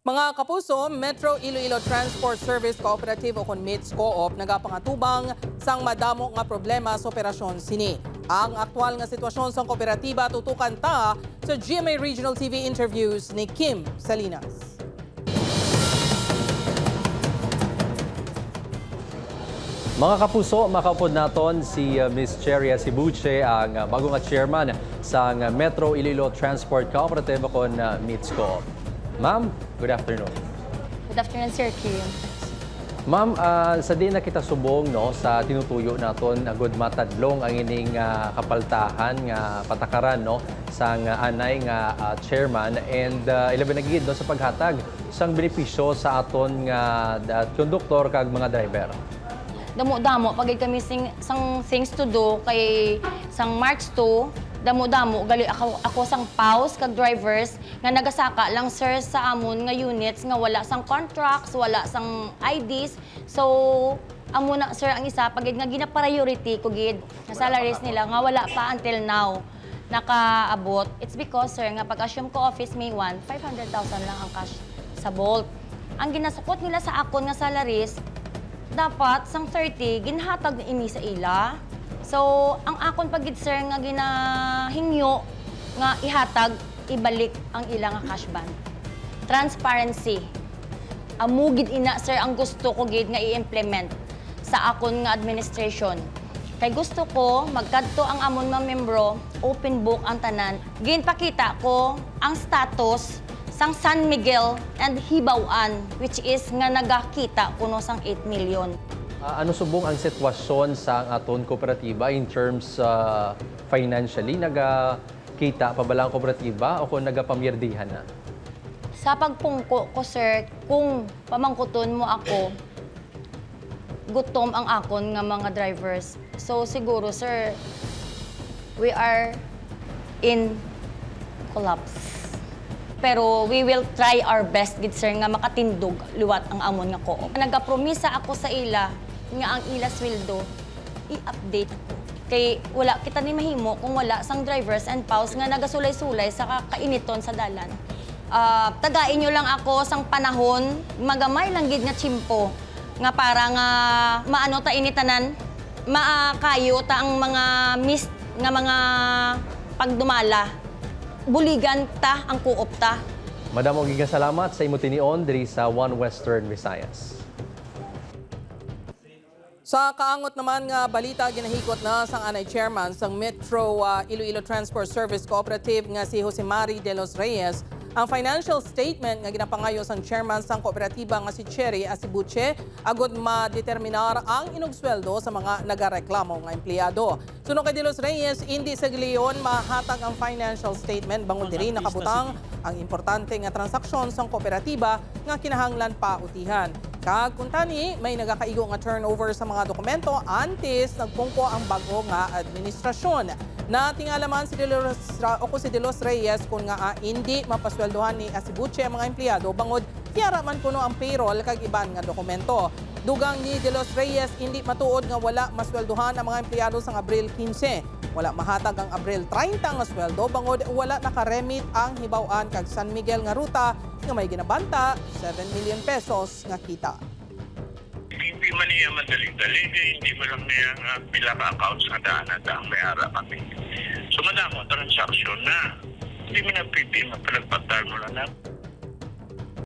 Mga kapuso, Metro Iloilo Transport Service Cooperative o kon MITS Co-op nagapangatubang sang madamo nga problema sa operasyon sini. Ang aktual nga sitwasyon sa kooperatiba tutukan ta sa GMA Regional TV interviews ni Kim Salinas. Mga kapuso, makaupod naton si Ms. Cheria Sibuche, ang bagong chairman sa Metro Iloilo Transport Cooperative o kon MITS Co-op. Ma'am, good afternoon. Good afternoon, Sir Kim. Ma'am, sa di na kita subong no, sa tinutuyo naton agud matadlong ang ining kapaltahan nga patakaran no, sa anay nga chairman and ilabi nagigid no, sa paghatag sang benepisyo sa aton nga konduktor kag mga driver. Damo-damo, pag kami sang things to do kay sang March 2, damo-damo, gali ako sang paus kag drivers nga nagasaka lang sir sa amon nga units nga wala sang contracts, wala sang IDs. So, amo na sir ang isa pag nga gina-priority ko gid nga salaries nila nga wala pa until now nakaabot. It's because sir nga pag-assume ko office May 1, 500,000 lang ang cash sa Bolt. Ang ginasukot nila sa akon nga salaries dapat sang 30 ginhatag ini sa ila. So, ang akon pagid sir nga ginahingyo nga ihatag ibalik ang ilang nga cash ban. Transparency. Amugid ina sir ang gusto ko gid nga i-implement sa akon nga administration. Kay gusto ko magkadto ang amon mga membro, open book ang tanan. Ginpakita ko ang status sang San Miguel and Hibaw-an, which is nga nagakita kuno sang 8 million. Ano subong ang sitwasyon sa aton kooperatiba in terms financially? Nagakita pa ba lang ang kooperatiba o kung nagapamyerdihan na? Sa pagpungko ko, sir, kung pamangkuton mo ako, gutom ang akon nga mga drivers. So siguro, sir, we are in collapse. Pero we will try our best, gid sir, nga makatindog liwat ang amon nga co-op. Nagapromisa ako sa ila nga ang ila sweldo i-update ko. Kay wala kita ni mahimo kung wala sang drivers and paus nga nagasulay-sulay sa kakainiton sa dalan. Tagain nyo lang ako sang panahon, magamay lang gid nga tsimpo nga para nga maano ta initanan, maakayo ta ang mga mist nga mga pagdumala. Buligan ta ang co-op ta. Madamo giga salamat sa imo tinion diri sa One Western Visayas. Sa kaangot naman nga balita ginahikot na sang anay chairman sang Metro Iloilo Transport Service Cooperative nga si Josemari de los Reyes. Ang financial statement nga ginapangayo sang chairman sang kooperatiba nga si Cheria Sibuche agud madeterminar ang inugsweldo sa mga nagareklamo nga empleyado. Suno kay de los Reyes, hindi sa giliyon mahatag ang financial statement bangod diri nakabutang ang importante nga transaksyon sang kooperatiba nga kinahanglan pa utihan. Kag kuntani may nagakaigo nga turnover sa mga dokumento antes nagpungko ang bago nga administrasyon. Natingalaman si De Los Reyes kung nga hindi mapasweldohan ni Sibuche ang mga empleyado bangod tiyara man kuno ang payroll kag iban nga dokumento. Dugang ni De Los Reyes hindi matuod nga wala masweldohan ang mga empleyado sa Abril 15. Wala mahatag ang Abril 30 nga sweldo bangod wala nakaremit ang Hibaw-an kag San Miguel nga ruta nga may ginabanta 7 million pesos nga kita. Hindi man niya madali-dali, hindi mo lang niya pila ka accounts na daan may ara kami. So madamo transaksyon na hindi mo na pwede mapalagpatal mo lang na.